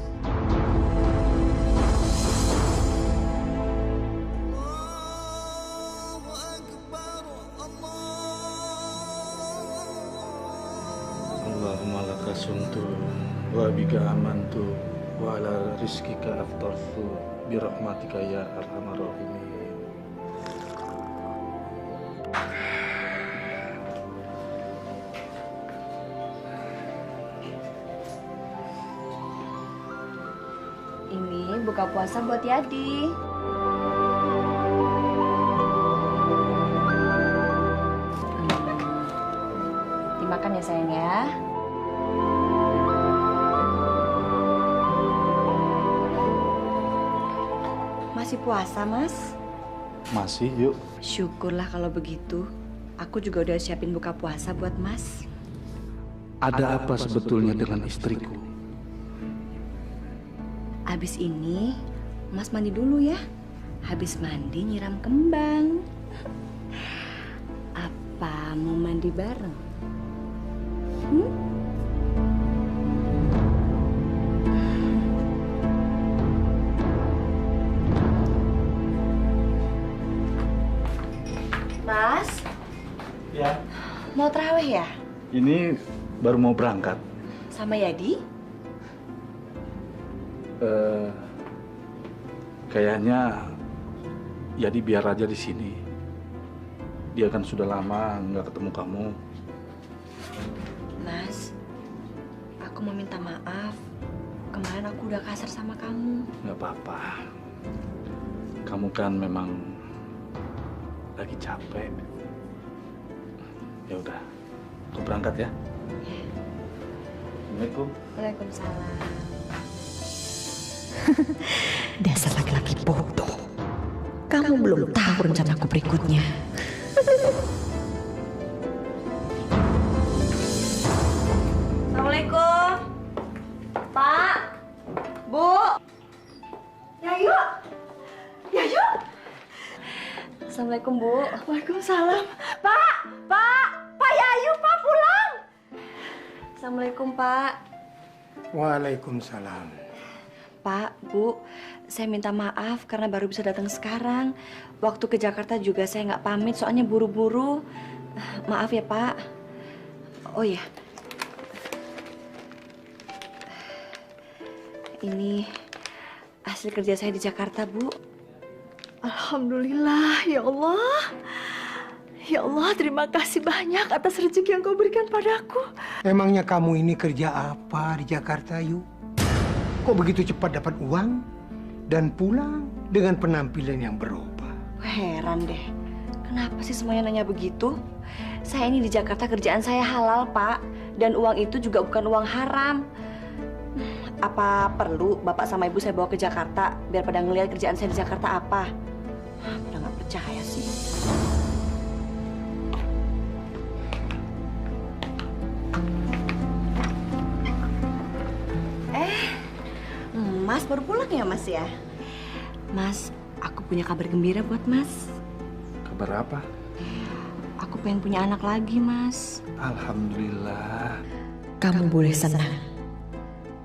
Allahumma laka suntu wa bika amantu wa ala rizkika aftartu birahmatika ya arhamar rahimin. Ini buka puasa buat Yadi. Dimakan ya sayang ya. Masih puasa, Mas? Masih, yuk. Syukurlah kalau begitu. Aku juga udah siapin buka puasa buat Mas. Ada apa sebetulnya dengan istriku? Abis ini, Mas mandi dulu ya. Habis mandi nyiram kembang. Apa mau mandi bareng? Mas? Ya. Mau terawih ya? Ini baru mau berangkat. Sama Yadi? Kayaknya Yadi biar aja di sini. Dia kan sudah lama nggak ketemu kamu. Mas, aku mau minta maaf. Kemarin aku udah kasar sama kamu. Nggak apa-apa. Kamu kan memang lagi capek. Ya udah, aku berangkat ya. Assalamualaikum. Waalaikumsalam. Dasar laki-laki bodoh. Kamu belum tahu rencanaku berikutnya. Assalamualaikum. Pak. Bu. Yayu. Yayu. Assalamualaikum, Bu. Waalaikumsalam. Pak. Pak. Pak Yayu, Pak pulang. Assalamualaikum, Pak. Waalaikumsalam. Pak, Bu, saya minta maaf karena baru bisa datang sekarang. Waktu ke Jakarta juga saya nggak pamit, soalnya buru-buru. Maaf ya, Pak. Oh ya, ini hasil kerja saya di Jakarta, Bu. Alhamdulillah, ya Allah. Ya Allah, terima kasih banyak atas rezeki yang kau berikan padaku. Emangnya kamu ini kerja apa di Jakarta, Yu? Kok begitu cepat dapat uang dan pulang dengan penampilan yang berubah? Heran deh, kenapa sih semuanya nanya begitu? Saya ini di Jakarta kerjaan saya halal, Pak. Dan uang itu juga bukan uang haram. Apa perlu Bapak sama Ibu saya bawa ke Jakarta biar pada ngelihat kerjaan saya di Jakarta apa? Udah nggak percaya sih. Mas baru pulang ya, Mas ya? Mas, aku punya kabar gembira buat Mas. Kabar apa? Aku pengen punya anak lagi, Mas. Alhamdulillah. Kamu boleh senang.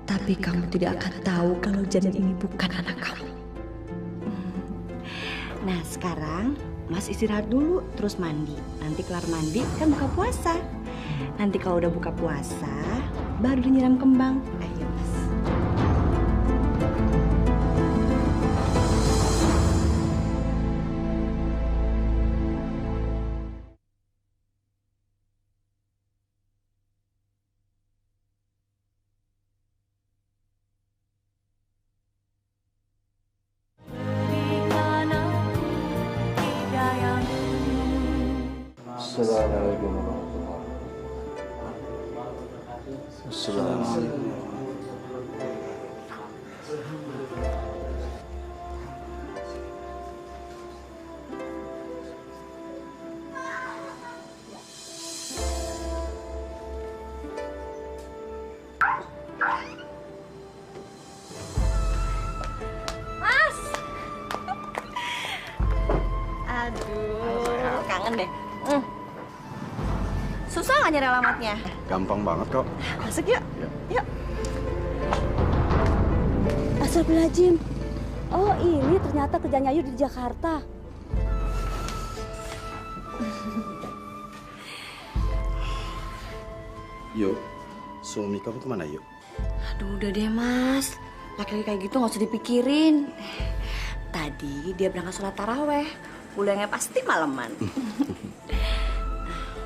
Tapi kamu tidak akan tahu kalau janin ini bukan anak kamu. Nah, sekarang Mas istirahat dulu, terus mandi. Nanti kelar mandi, kan buka puasa. Nanti kalau udah buka puasa, baru nyiram kembang. Ayo, Mas. Assalamualaikum warahmatullahi wabarakatuh. Assalamualaikum. Aduh, kangen deh. Susah nggak nyari alamatnya? Gampang banget kok. Masuk yuk. Yuk. Astagfirullahaladzim. Oh, ini ternyata kerjanya Ayu di Jakarta. Yuk, suami kamu kemana yuk? Aduh, udah deh Mas. Laki-laki kayak gitu nggak usah dipikirin. Tadi dia berangkat sholat taraweh. Pulangnya pasti maleman.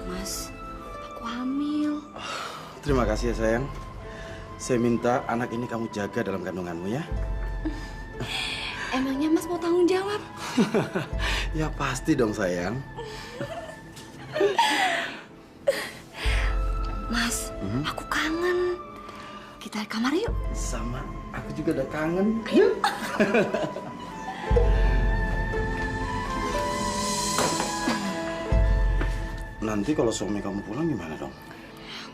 Mas, aku hamil. Terima kasih ya sayang. Saya minta anak ini kamu jaga dalam kandunganmu ya. Emangnya Mas mau tanggung jawab? Ya pasti dong sayang. Mas, aku kangen. Kita ke kamar yuk. Sama, aku juga udah kangen. Yuk. Nanti kalau suami kamu pulang gimana dong?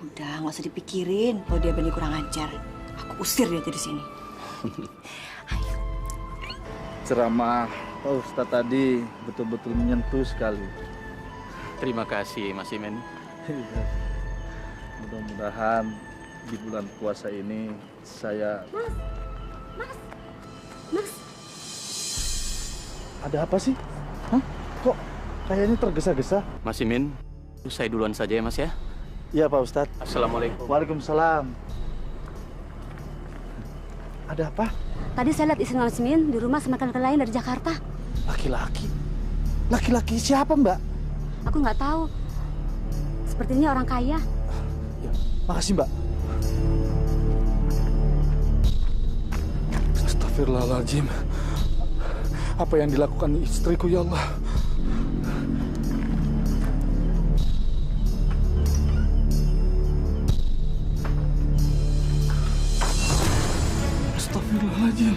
Udah, nggak usah dipikirin. Kalau dia berani kurang ajar, aku usir dia dari sini. Ceramah Pak Ustadz tadi betul-betul menyentuh sekali. Terima kasih, Mas Imen. Mudah-mudahan di bulan puasa ini saya... Mas. Ada apa sih? Hah? Kok kayaknya tergesa-gesa? Mas Imin, saya duluan saja ya, Mas ya. Iya, Pak Ustadz. Assalamualaikum. Waalaikumsalam. Ada apa? Tadi saya lihat istri Nasmin di rumah sama rekan lain dari Jakarta. Laki-laki? Laki-laki siapa, Mbak? Aku nggak tahu. Sepertinya orang kaya. Ya, makasih, Mbak. Astagfirullahaladzim. Apa yang dilakukan istriku, ya Allah? Astagfirullahaladzim.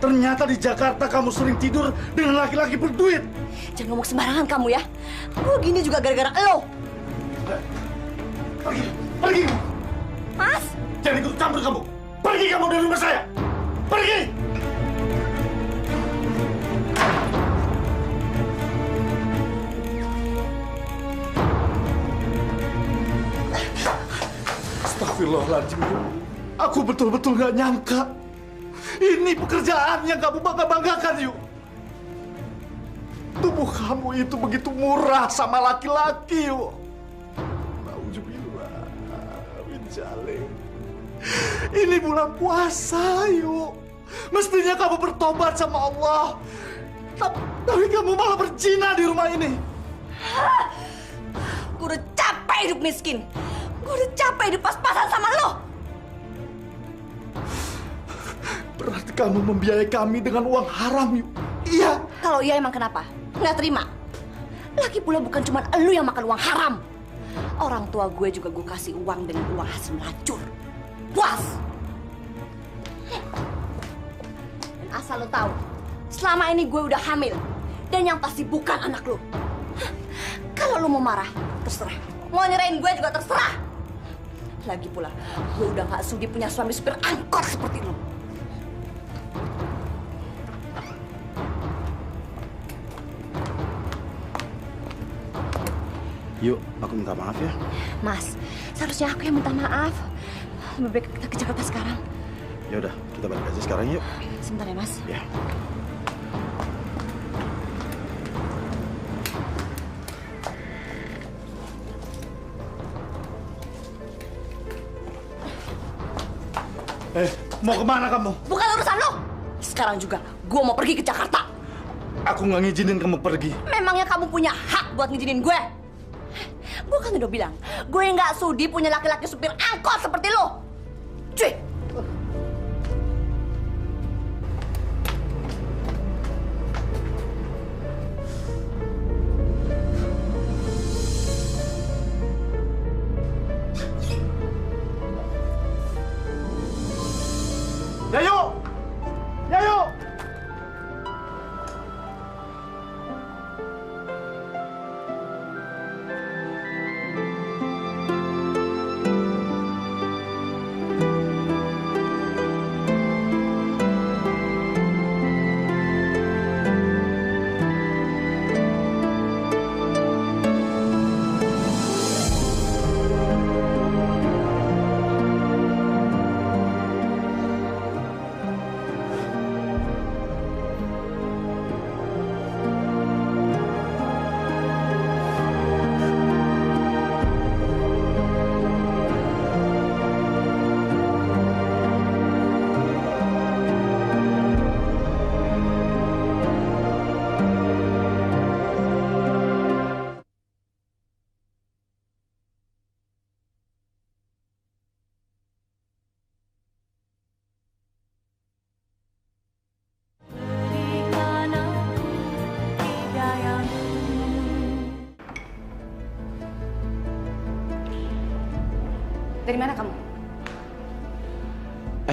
Ternyata di Jakarta kamu sering tidur dengan laki-laki berduit. Jangan ngomong sembarangan kamu ya. Gue gini juga gara-gara lo. Pergi. Mas. Jangan ikut campur kamu. Pergi kamu dari rumah saya. Pergi. Astagfirullahaladzim. Aku betul-betul gak nyangka. Ini pekerjaan yang kamu bangga-banggakan, Yu. Tubuh kamu itu begitu murah sama laki-laki, Yu. Nauzubillah min dzalik. Ini bulan puasa, Yu. Mestinya kamu bertobat sama Allah. Tapi kamu malah berzina di rumah ini. Gue udah capek hidup miskin. Gue udah capek hidup pas-pasan sama lo. Berarti kamu membiayai kami dengan uang haram, Yu. Iya. Kalau iya emang kenapa? Nggak terima. Lagi pula bukan cuma elu yang makan uang haram. Orang tua gue juga gue kasih uang dengan uang hasil melacur. Puas. Dan asal lo tahu, selama ini gue udah hamil. Dan yang pasti bukan anak lo. Kalau lo mau marah, terserah. Mau nyerahin gue juga terserah. Lagi pula, gue udah gak sudi punya suami supir angkot seperti lo. Yuk, aku minta maaf ya. Mas, seharusnya aku yang minta maaf. Lebih baik kita ke Jakarta sekarang. Ya udah, kita balik aja sekarang yuk. Sebentar ya, Mas. Ya. Mau kemana kamu? Bukan urusan lo. Sekarang juga, gue mau pergi ke Jakarta. Aku nggak ngizinin kamu pergi. Memangnya kamu punya hak buat ngizinin gue? Gue kan udah bilang, gue nggak sudi punya laki-laki supir angkot seperti lo. Cuy. Yayu! Yayu! Dari mana kamu?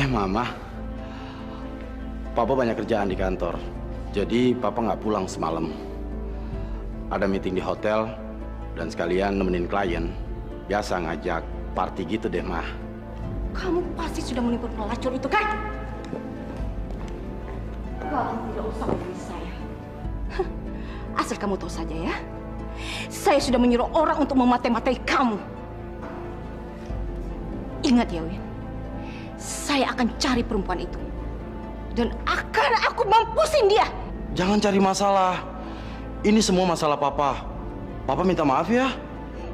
Mama. Papa banyak kerjaan di kantor. Jadi Papa nggak pulang semalam. Ada meeting di hotel dan sekalian nemenin klien. Biasa ngajak party gitu deh, Mah. Kamu pasti sudah menipu pelacur itu, kan? Kamu tidak usah menghina saya. Asal kamu tahu saja ya. Saya sudah menyuruh orang untuk memata-matai kamu. Ingat ya, Win. Saya akan cari perempuan itu. Dan akan aku mampusin dia. Jangan cari masalah. Ini semua masalah Papa. Papa minta maaf ya.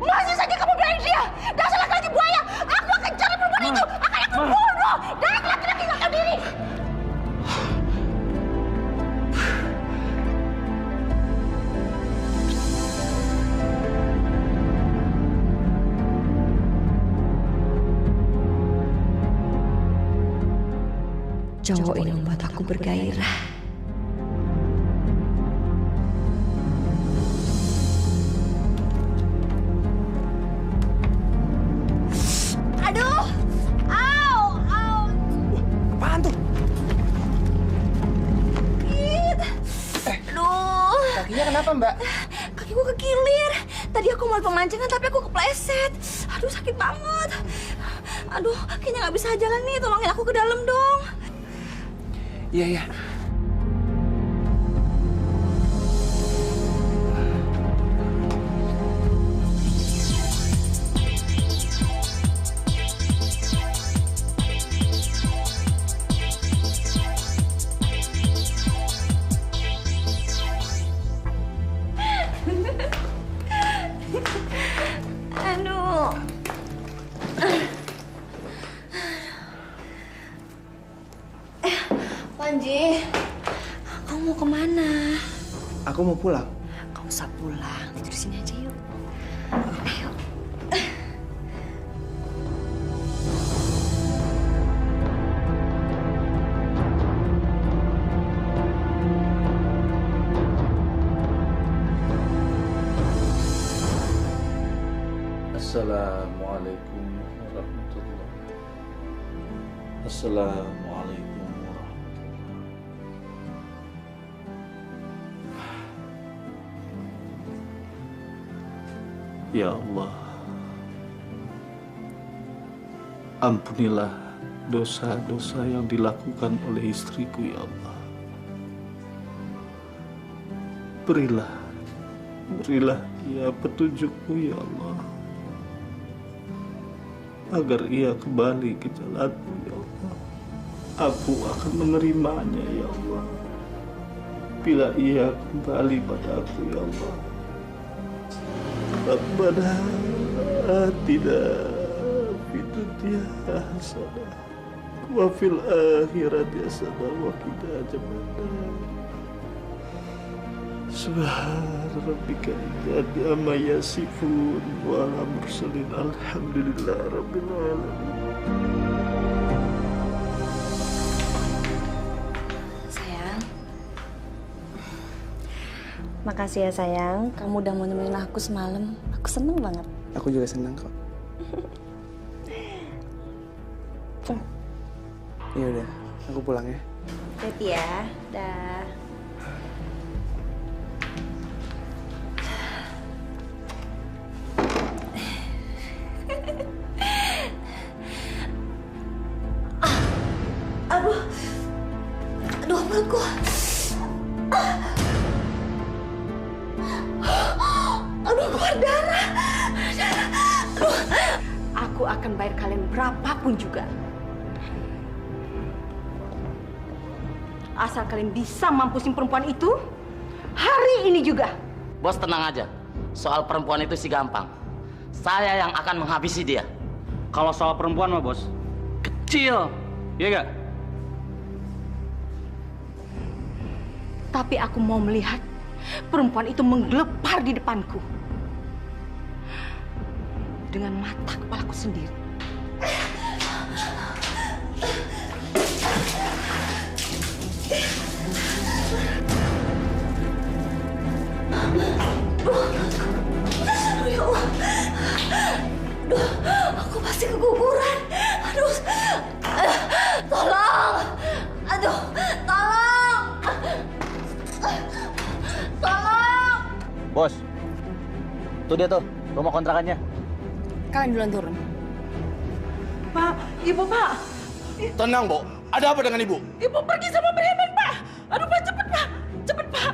Masih saja kamu belain dia. Dasar laki-laki buaya. Aku akan cari perempuan itu. Akan aku bunuh. Dan laki-laki nggak tahu diri. Cowok ini membuat aku bergairah. Aduh! Au! Au! Apaan tuh? Aduh! Kakinya kenapa, Mbak? Kakiku kekilir. Tadi aku mau pemancingan tapi aku kepleset. Aduh, sakit banget. Aduh, kayaknya nggak bisa jalan nih. Tolongin aku ke dalam dong. Iya, iya. Aduh. Panji, kamu mau kemana? Aku mau pulang. Kamu usah pulang, tidur di sini aja yuk. Ayo. Assalamualaikum warahmatullahi wabarakatuh. Assalamualaikum warahmatullahi. Ya Allah, ampunilah dosa-dosa yang dilakukan oleh istriku, ya Allah. Berilah ia petunjukmu, ya Allah, agar ia kembali ke jalanmu, ya Allah. Aku akan menerimanya, ya Allah, bila ia kembali padaku, ya Allah. Rabbana atina fid dunya hasanah wa fil akhirati hasanah wa qina adzabannar. Subhana rabbika izzati amma yasifun wa ala mursalin alhamdulillahi rabbil alamin. Sayang. Makasih ya sayang, kamu udah mau nemenin aku semalam. Aku seneng banget. Aku juga senang kok. Ya udah, aku pulang ya. Happy ya. Dah. Aduh perutku. Aduh keluar darah. Aduh. Aku akan bayar kalian berapapun juga. Asal kalian bisa mampusin perempuan itu hari ini juga. Bos tenang aja. Soal perempuan itu sih gampang. Saya yang akan menghabisi dia. Kalau soal perempuan mah bos, kecil. Iya gak? Tapi aku mau melihat perempuan itu menggelepar di depanku. Dengan mata kepalaku sendiri. Ya Allah. Aduh, aku pasti keguguran. Bos, tuh dia tuh, rumah kontrakannya. Kalian duluan turun. Pak, Ibu, Pak. Tenang, Bu. Ada apa dengan Ibu? Ibu pergi sama preman, Pak. Aduh, Pak, cepet, Pak. Cepet, Pak.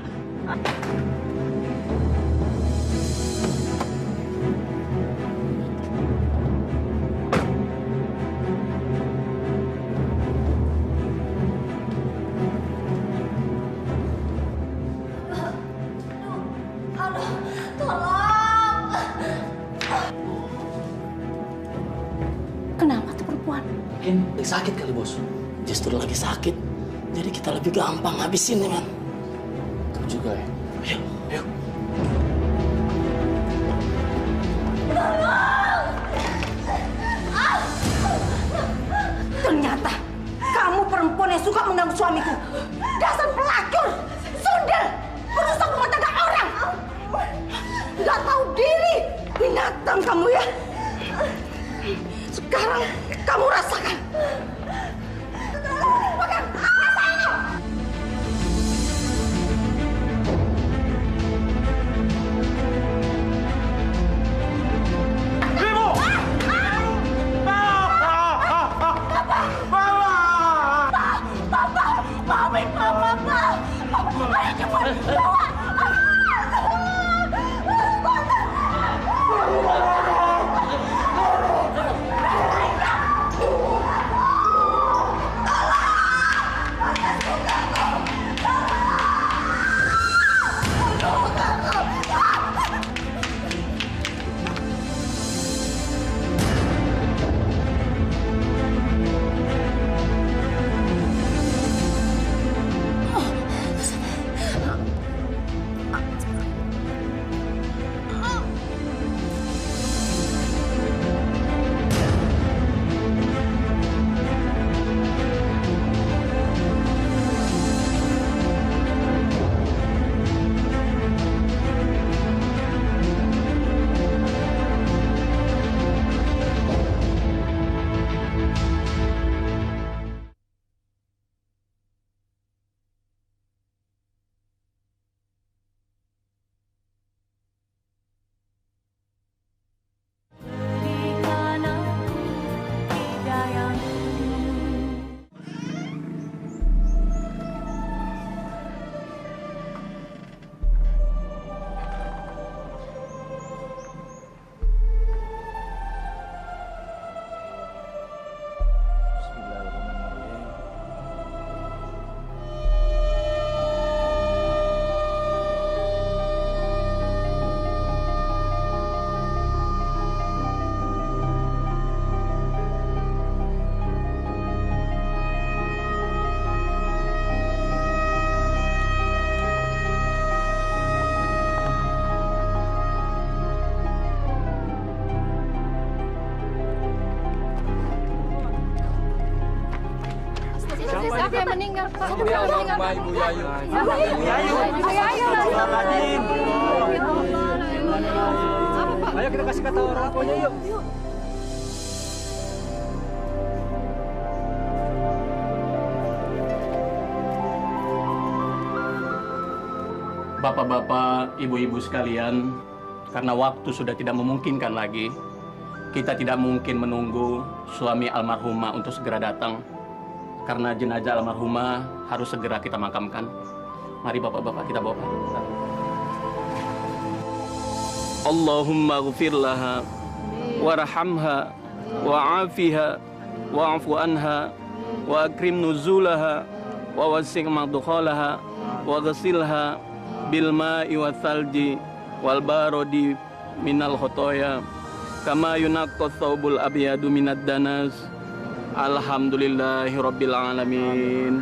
Kenapa tuh perempuan? Mungkin lagi sakit kali, Bos. Justru lagi sakit. Jadi kita lebih gampang habisin nih, man. Itu juga ya. Ayo, ayo. Ternyata kamu perempuan yang suka mengganggu suamiku. Dasar pelacur, sundel, merusak rumah tangga orang. Gak tahu diri, binatang kamu ya. Sekarang kamu rasakan. Makan, rasain. Maafin Mama, Pak. Ayo cepat bawa. Siapa yang meninggal, Pak? Ini almarhumah Ibu Yayu. Ayo kita kasih kata orang tuanya yuk. Bapak-bapak, ibu-ibu sekalian, karena waktu sudah tidak memungkinkan lagi, kita tidak mungkin menunggu suami almarhumah untuk segera datang. Karena jenazah almarhumah harus segera kita makamkan. Mari bapak-bapak kita bawa. Allahumma ghfir laha warhamha wa'afiha wa'fu anha wa akrim nuzulaha wa wasi' madkhalaha wa ghasilha bil ma'i wa thalji wal barodi minal khotoya kama yunaqqas thawbul abyadu minad danas. Alhamdulillahirabbil alamin.